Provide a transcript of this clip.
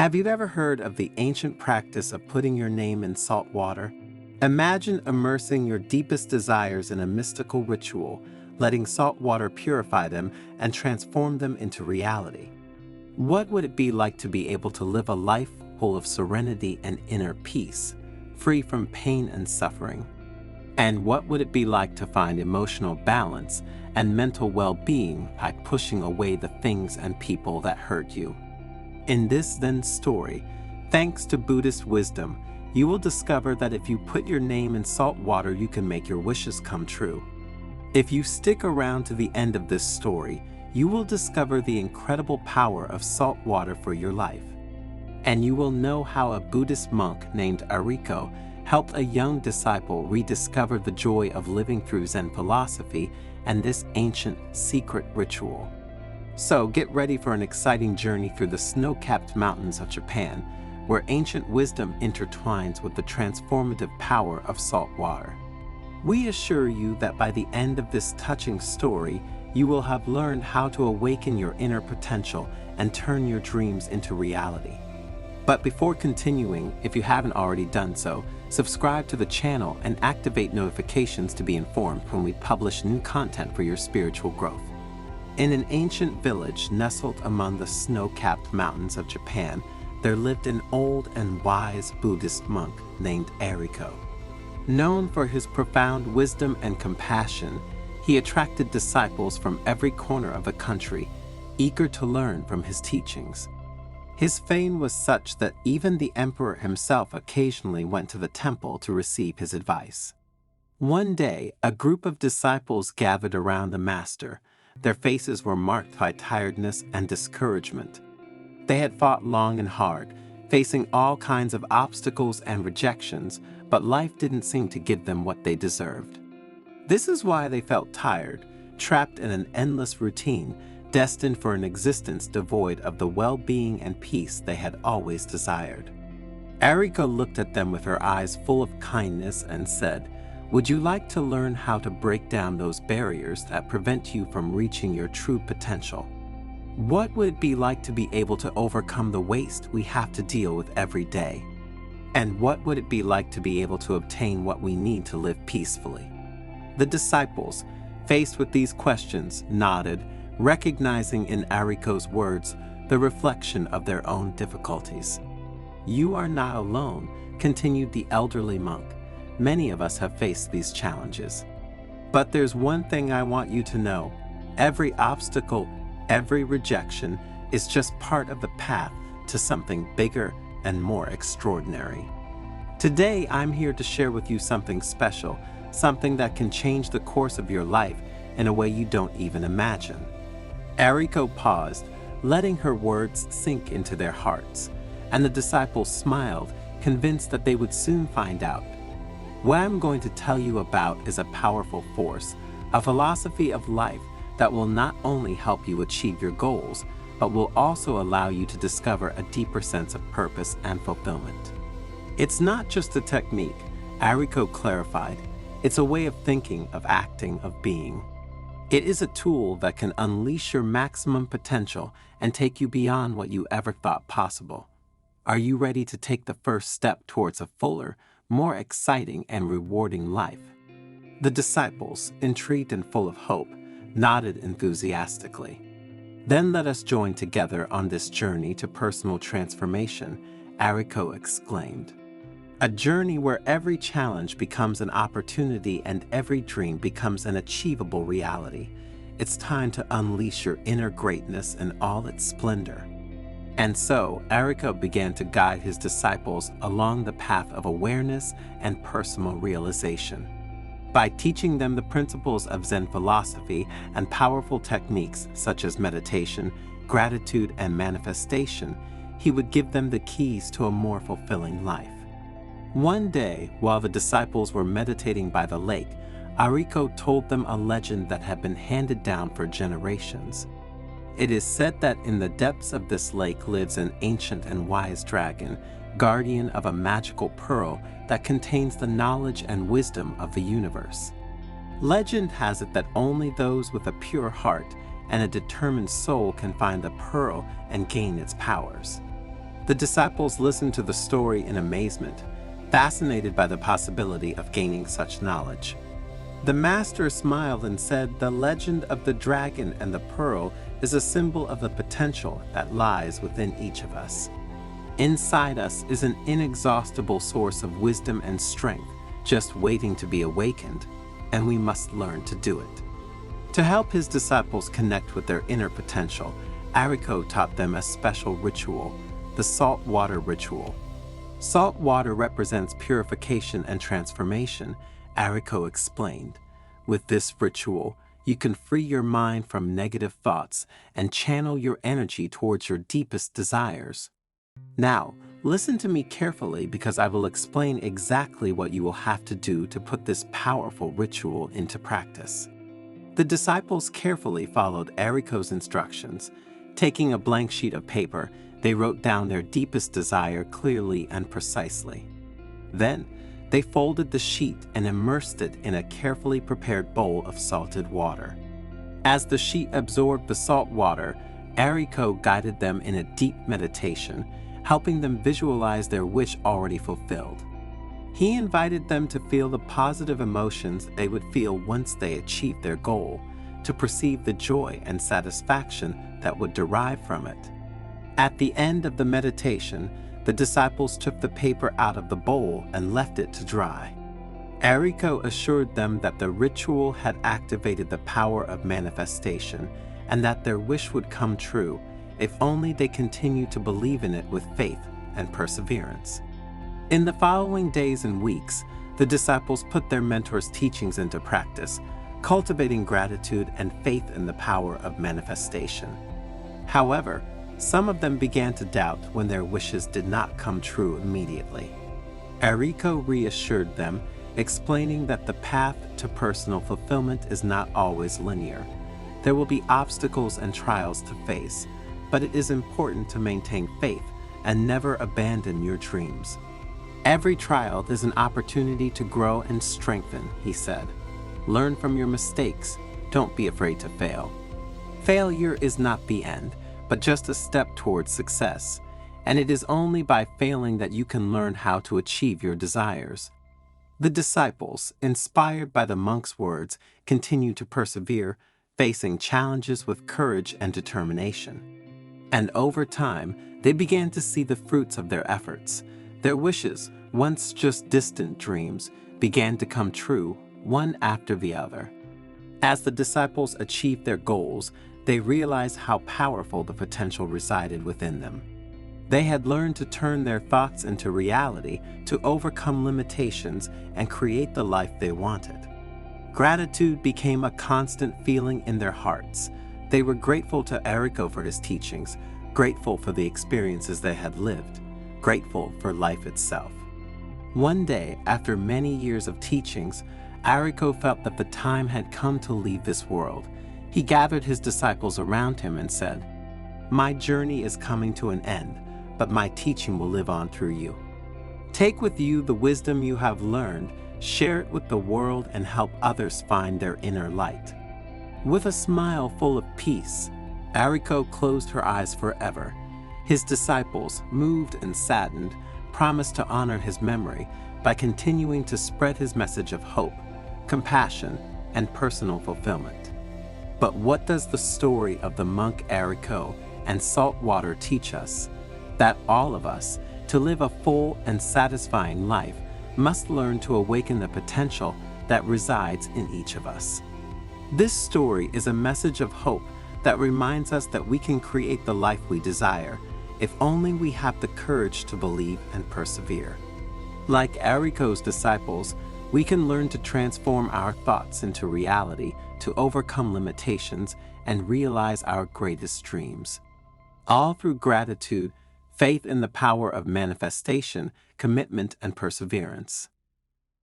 Have you ever heard of the ancient practice of putting your name in salt water? Imagine immersing your deepest desires in a mystical ritual, letting salt water purify them and transform them into reality. What would it be like to be able to live a life full of serenity and inner peace, free from pain and suffering? And what would it be like to find emotional balance and mental well-being by pushing away the things and people that hurt you? In this Zen story, thanks to Buddhist wisdom, you will discover that if you put your name in salt water, you can make your wishes come true. If you stick around to the end of this story, you will discover the incredible power of salt water for your life. And you will know how a Buddhist monk named Arìko helped a young disciple rediscover the joy of living through Zen philosophy and this ancient secret ritual. So get ready for an exciting journey through the snow-capped mountains of Japan, where ancient wisdom intertwines with the transformative power of salt water. We assure you that by the end of this touching story, you will have learned how to awaken your inner potential and turn your dreams into reality. But before continuing, if you haven't already done so, subscribe to the channel and activate notifications to be informed when we publish new content for your spiritual growth. In an ancient village nestled among the snow-capped mountains of Japan, there lived an old and wise Buddhist monk named Arìko. Known for his profound wisdom and compassion, he attracted disciples from every corner of the country, eager to learn from his teachings. His fame was such that even the emperor himself occasionally went to the temple to receive his advice. One day, a group of disciples gathered around the master. Their faces were marked by tiredness and discouragement. They had fought long and hard, facing all kinds of obstacles and rejections, but life didn't seem to give them what they deserved. This is why they felt tired, trapped in an endless routine, destined for an existence devoid of the well-being and peace they had always desired. Arìko looked at them with her eyes full of kindness and said, "Would you like to learn how to break down those barriers that prevent you from reaching your true potential? What would it be like to be able to overcome the waste we have to deal with every day? And what would it be like to be able to obtain what we need to live peacefully?" The disciples, faced with these questions, nodded, recognizing in Arìko's words the reflection of their own difficulties. "You are not alone," continued the elderly monk. "Many of us have faced these challenges. But there's one thing I want you to know. Every obstacle, every rejection is just part of the path to something bigger and more extraordinary." Today, I'm here to share with you something special, something that can change the course of your life in a way you don't even imagine. Arìko paused, letting her words sink into their hearts, and the disciples smiled, convinced that they would soon find out. What I'm going to tell you about is a powerful force, a philosophy of life that will not only help you achieve your goals, but will also allow you to discover a deeper sense of purpose and fulfillment. It's not just a technique, Arìko clarified. It's a way of thinking, of acting, of being. It is a tool that can unleash your maximum potential and take you beyond what you ever thought possible. Are you ready to take the first step towards a fuller, more exciting and rewarding life? The disciples, intrigued and full of hope, nodded enthusiastically. "Then let us join together on this journey to personal transformation," Arìko exclaimed. "A journey where every challenge becomes an opportunity and every dream becomes an achievable reality. It's time to unleash your inner greatness in all its splendor." And so, Arìko began to guide his disciples along the path of awareness and personal realization. By teaching them the principles of Zen philosophy and powerful techniques such as meditation, gratitude, and manifestation, he would give them the keys to a more fulfilling life. One day, while the disciples were meditating by the lake, Arìko told them a legend that had been handed down for generations. It is said that in the depths of this lake lives an ancient and wise dragon, guardian of a magical pearl that contains the knowledge and wisdom of the universe. Legend has it that only those with a pure heart and a determined soul can find the pearl and gain its powers. The disciples listened to the story in amazement, fascinated by the possibility of gaining such knowledge. The master smiled and said, "The legend of the dragon and the pearl is a symbol of the potential that lies within each of us. Inside us is an inexhaustible source of wisdom and strength, just waiting to be awakened, and we must learn to do it." To help his disciples connect with their inner potential, Arìko taught them a special ritual, the salt water ritual. Salt water represents purification and transformation, Arìko explained. With this ritual, you can free your mind from negative thoughts and channel your energy towards your deepest desires. Now, listen to me carefully because I will explain exactly what you will have to do to put this powerful ritual into practice. The disciples carefully followed Arìko's instructions. Taking a blank sheet of paper, they wrote down their deepest desire clearly and precisely. Then, they folded the sheet and immersed it in a carefully prepared bowl of salted water. As the sheet absorbed the salt water, Arìko guided them in a deep meditation, helping them visualize their wish already fulfilled. He invited them to feel the positive emotions they would feel once they achieved their goal, to perceive the joy and satisfaction that would derive from it. At the end of the meditation, the disciples took the paper out of the bowl and left it to dry. Arìko assured them that the ritual had activated the power of manifestation and that their wish would come true if only they continued to believe in it with faith and perseverance. In the following days and weeks, the disciples put their mentor's teachings into practice, cultivating gratitude and faith in the power of manifestation. However, some of them began to doubt when their wishes did not come true immediately. Arìko reassured them, explaining that the path to personal fulfillment is not always linear. There will be obstacles and trials to face, but it is important to maintain faith and never abandon your dreams. Every trial is an opportunity to grow and strengthen, he said. Learn from your mistakes. Don't be afraid to fail. Failure is not the end, but just a step towards success, and it is only by failing that you can learn how to achieve your desires. The disciples, inspired by the monk's words, continued to persevere, facing challenges with courage and determination. And over time, they began to see the fruits of their efforts. Their wishes, once just distant dreams, began to come true, one after the other. As the disciples achieved their goals, they realized how powerful the potential resided within them. They had learned to turn their thoughts into reality, to overcome limitations, and create the life they wanted. Gratitude became a constant feeling in their hearts. They were grateful to Arìko for his teachings, grateful for the experiences they had lived, grateful for life itself. One day, after many years of teachings, Arìko felt that the time had come to leave this world. He gathered his disciples around him and said, "My journey is coming to an end, but my teaching will live on through you. Take with you the wisdom you have learned, share it with the world, and help others find their inner light." With a smile full of peace, Arìko closed her eyes forever. His disciples, moved and saddened, promised to honor his memory by continuing to spread his message of hope, compassion, and personal fulfillment. But what does the story of the monk Arìko and salt water teach us? That all of us, to live a full and satisfying life, must learn to awaken the potential that resides in each of us. This story is a message of hope that reminds us that we can create the life we desire, if only we have the courage to believe and persevere. Like Arìko's disciples, we can learn to transform our thoughts into reality, to overcome limitations, and realize our greatest dreams. All through gratitude, faith in the power of manifestation, commitment, and perseverance.